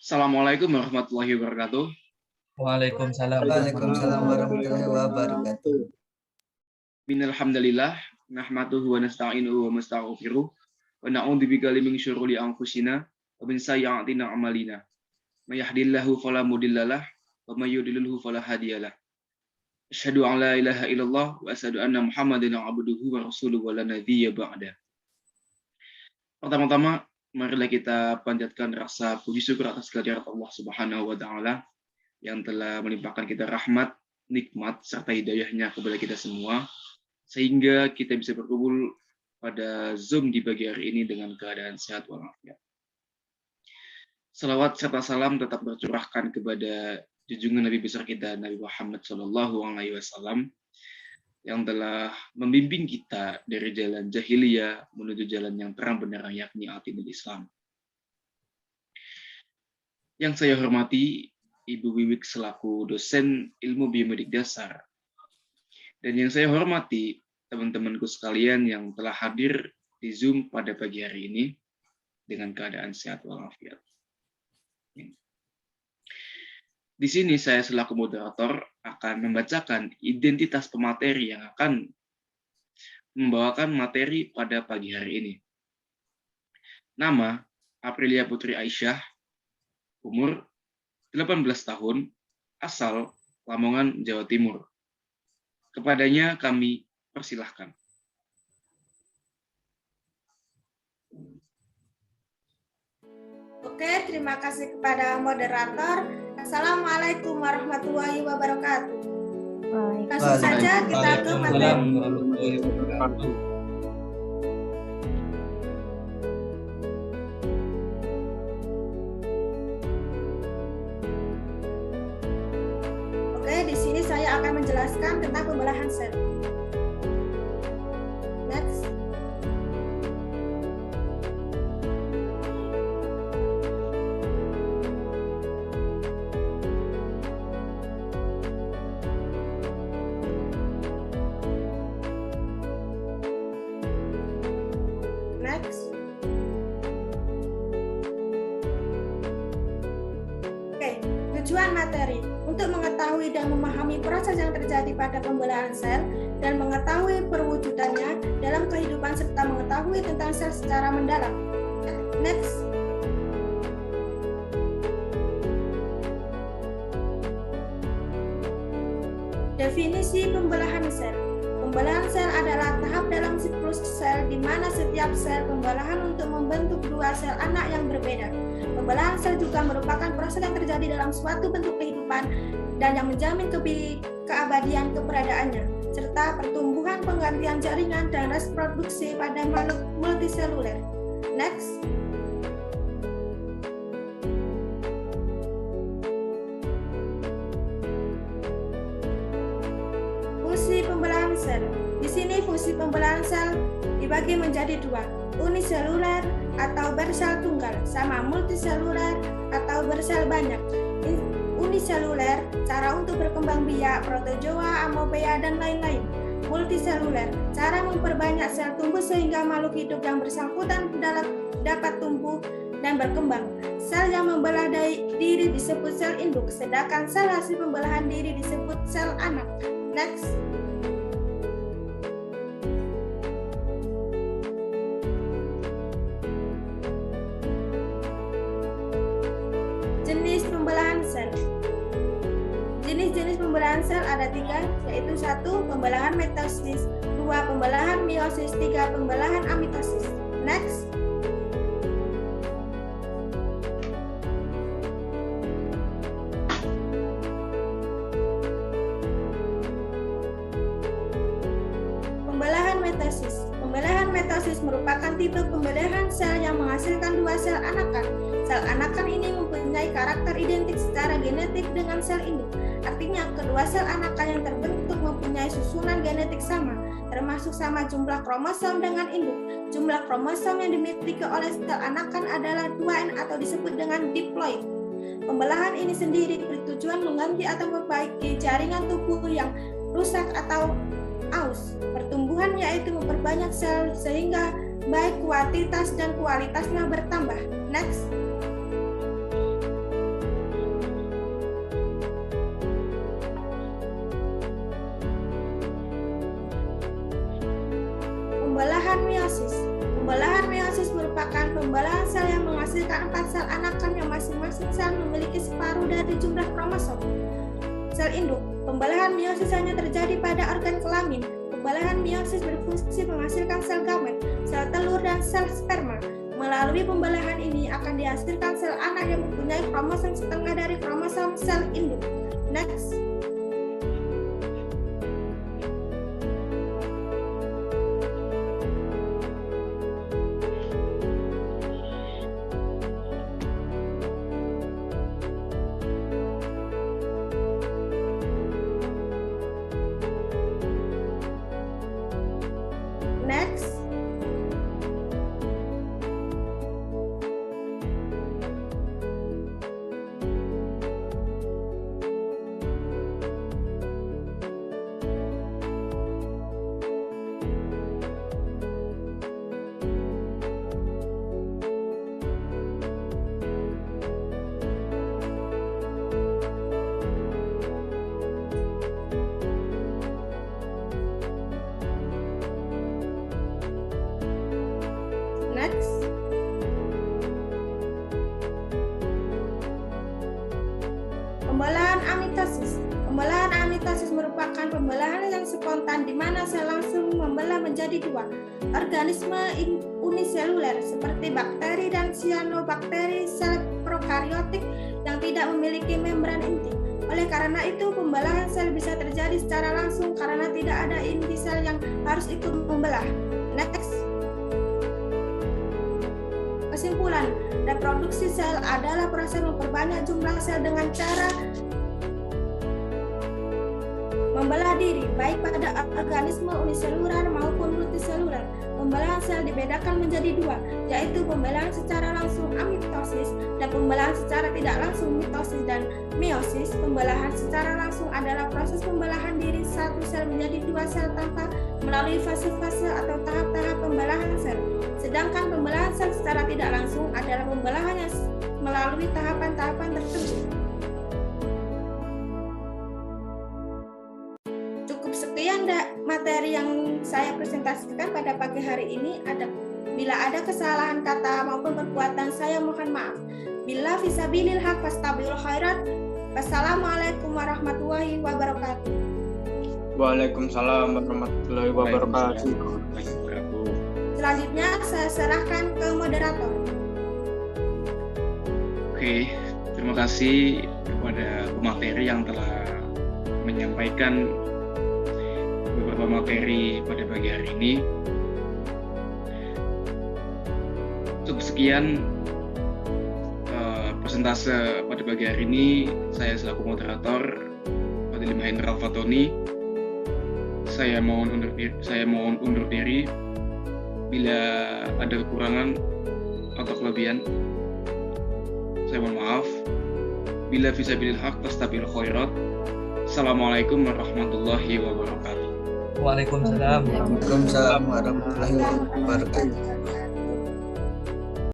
Assalamualaikum warahmatullahi wabarakatuh. Waalaikumsalam Waalaikumsalam warahmatullahi wabarakatuh. Minal hamdalillah nahmaduhu wa nasta'inuhu wa nastaghfiruh wa na'udzubika min syururi anfusina wa min sayyi'ati a'malina. May yahdihillahu fala mudhillalah wa may yudlilhu fala hadiyalah. Asyhadu an la ilaha illallah wa asyhadu anna Muhammadan abduhu wa rasuluhu wa la nabiyya ba'da. Pertama-tama marilah kita panjatkan rasa puji syukur atas kehadirat Allah Subhanahu wa taala yang telah melimpahkan kita rahmat, nikmat serta hidayahnya kepada kita semua sehingga kita bisa berkumpul pada Zoom di pagi hari ini dengan keadaan sehat walafiat. Salawat serta salam tetap tercurahkan kepada junjungan Nabi besar kita Nabi Muhammad SAW yang telah membimbing kita dari jalan jahiliyah menuju jalan yang terang benderang yakni al-dinul Islam. Yang saya hormati Ibu Wiwik selaku dosen ilmu biomedik dasar. Dan yang saya hormati teman-temanku sekalian yang telah hadir di Zoom pada pagi hari ini dengan keadaan sehat walafiat. Di sini saya selaku moderator akan membacakan identitas pemateri yang akan membawakan materi pada pagi hari ini. Nama Aprilia Putri Aisyah, umur 18 tahun, asal Lamongan, Jawa Timur. Kepadanya kami persilahkan. Oke, terima kasih kepada moderator. Assalamualaikum warahmatullahi wabarakatuh. Langsung saja kita ke materi. Oke, di sini saya akan menjelaskan tentang pembelahan sel. Next. Tujuan materi untuk mengetahui dan memahami proses yang terjadi pada pembelahan sel dan mengetahui perwujudannya dalam kehidupan serta mengetahui tentang sel secara mendalam. Next. Definisi pembelahan sel. Pembelahan sel adalah tahap dalam siklus sel di mana setiap sel pembelahan untuk membentuk dua sel anak yang berbeda. Pembelahan sel juga merupakan proses yang terjadi dalam suatu bentuk kehidupan dan yang menjamin keabadian keberadaannya, serta pertumbuhan, penggantian jaringan, dan reproduksi pada makhluk multiseluler. Next. Fungsi pembelahan sel. Di sini fungsi pembelahan sel dibagi menjadi dua, uniseluler atau bersel tunggal, sama multiseluler atau bersel banyak. Uniseluler, cara untuk berkembang biak, protozoa, amebia, dan lain-lain. Multiseluler, cara memperbanyak sel tumbuh sehingga makhluk hidup yang bersangkutan dapat tumbuh dan berkembang. Sel yang membelah diri disebut sel induk, sedangkan sel hasil pembelahan diri disebut sel anak. Next. Jenis pembelahan sel. Jenis-jenis pembelahan sel ada tiga, yaitu 1. Pembelahan mitosis, 2. Pembelahan meiosis, 3. Pembelahan amitosis. Next. Pembelahan mitosis. Pembelahan mitosis merupakan tipe pembelahan sel yang menghasilkan dua sel anakan. Sel anakan ini mempunyai karakter identik secara genetik dengan sel induk. Artinya, kedua sel anakan yang terbentuk mempunyai susunan genetik sama, termasuk sama jumlah kromosom dengan induk. Jumlah kromosom yang dimiliki oleh sel anakan adalah 2N atau disebut dengan diploid. Pembelahan ini sendiri bertujuan mengganti atau memperbaiki jaringan tubuh yang rusak atau aus. Pertumbuhan yaitu memperbanyak sel sehingga baik kuantitas dan kualitasnya bertambah. Next. Pembelahan meiosis. Pembelahan meiosis merupakan pembelahan sel yang menghasilkan 4 sel anakan yang masing-masing sel memiliki separuh dari jumlah kromosom. Sel induk. Pembelahan meiosis hanya terjadi pada organ kelamin. Pembelahan meiosis berfungsi menghasilkan sel gamet, sel telur, dan sel sperma. Melalui pembelahan ini akan dihasilkan sel anak yang mempunyai kromosom setengah dari kromosom sel induk. Next. Next. Next. Pembelahan amitosis. Pembelahan amitosis merupakan pembelahan yang spontan di mana sel langsung membelah menjadi 2 organisme uniseluler seperti bakteri dan cyanobacteria, sel prokariotik yang tidak memiliki membran inti. Oleh karena itu, pembelahan sel bisa terjadi secara langsung karena tidak ada inti sel yang harus ikut membelah. Next. Kesimpulan, reproduksi sel adalah proses memperbanyak jumlah sel dengan cara membelah diri, baik pada organisme uniseluler maupun multiseluler. Pembelahan sel dibedakan menjadi 2, yaitu pembelahan secara langsung amitosis dan pembelahan secara tidak langsung mitosis dan meiosis. Pembelahan secara langsung adalah proses pembelahan diri satu sel menjadi 2 sel tanpa melalui fase-fase atau tahap-tahap pembelahan sel. Sedangkan pembelahan sel secara tidak langsung adalah pembelahan yang melalui tahapan-tahapan tertentu. Cukup sekian materi yang saya presentasikan pada pagi hari ini. Bila ada kesalahan kata maupun perbuatan, saya mohon maaf. Bila fisabilil haq fastabiqul khairat. Wassalamualaikum warahmatullahi wabarakatuh. Waalaikumsalam warahmatullahi wabarakatuh. Selanjutnya saya serahkan ke moderator. Oke, terima kasih kepada pemateri yang telah menyampaikan beberapa materi pada pagi hari ini. Cukup sekian persentase pada pagi hari ini. Saya selaku moderator Fadil Mahendra Fatoni. Saya mohon undur diri. Bila ada kekurangan atau kelebihan, saya mohon maaf. Bila fisabilil haq fastabiqul khairat. Assalamualaikum warahmatullahi wabarakatuh. Waalaikumsalam. Waalaikumsalam warahmatullahi wabarakatuh.